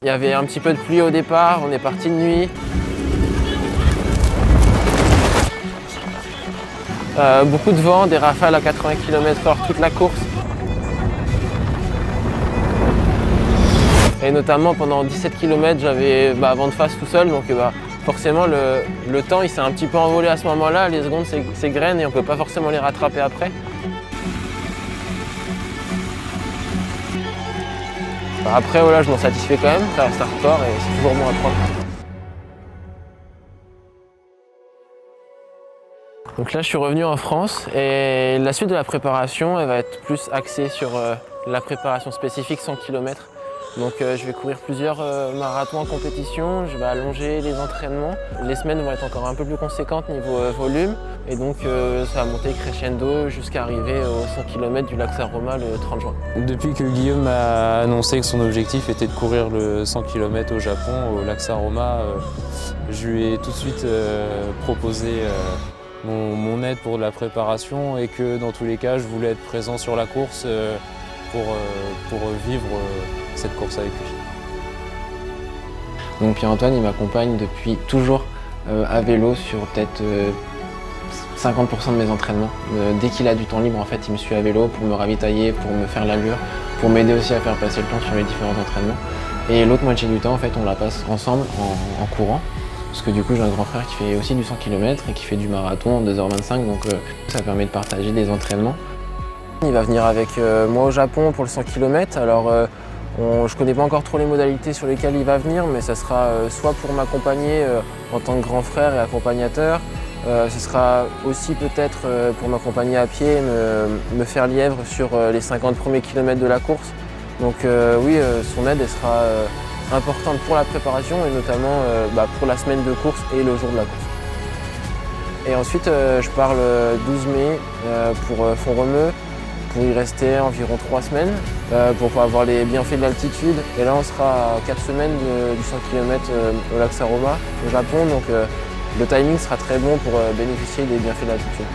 Il y avait un petit peu de pluie au départ, on est parti de nuit. Beaucoup de vent, des rafales à 80 km/h toute la course. Et notamment pendant 17 km, j'avais vent de face tout seul, donc forcément le temps il s'est un petit peu envolé à ce moment-là. Les secondes s'égrènent et on ne peut pas forcément les rattraper après. Après voilà, je m'en satisfais quand même, ça reste un record et c'est toujours bon à prendre. Donc là je suis revenu en France et la suite de la préparation elle va être plus axée sur la préparation spécifique 100 km. Donc je vais courir plusieurs marathons en compétition, je vais allonger les entraînements. Les semaines vont être encore un peu plus conséquentes niveau volume et donc ça va monter crescendo jusqu'à arriver aux 100 km du lac Saint-Romain le 30 juin. Depuis que Guillaume a annoncé que son objectif était de courir le 100 km au Japon, au lac Saint-Romain, je lui ai tout de suite proposé mon aide pour la préparation et que dans tous les cas je voulais être présent sur la course pour vivre cette course avec lui. Donc Pierre-Antoine il m'accompagne depuis toujours à vélo sur peut-être 50% de mes entraînements. Dès qu'il a du temps libre en fait il me suit à vélo pour me ravitailler, pour me faire l'allure, pour m'aider aussi à faire passer le temps sur les différents entraînements. Et l'autre moitié du temps en fait on la passe ensemble en courant. Parce que du coup j'ai un grand frère qui fait aussi du 100 km et qui fait du marathon en 2h25 donc ça permet de partager des entraînements. Il va venir avec moi au Japon pour le 100 km. Alors je ne connais pas encore trop les modalités sur lesquelles il va venir mais ça sera soit pour m'accompagner en tant que grand frère et accompagnateur, ce sera aussi peut-être pour m'accompagner à pied et me faire lièvre sur les 50 premiers kilomètres de la course. Donc oui, son aide elle sera importante pour la préparation et notamment pour la semaine de course et le jour de la course. Et ensuite je pars le 12 mai pour Font-Romeu pour y rester environ 3 semaines pour pouvoir avoir les bienfaits de l'altitude. Et là on sera à 4 semaines du 100 km au lac Saint-Romain au Japon donc le timing sera très bon pour bénéficier des bienfaits de l'altitude.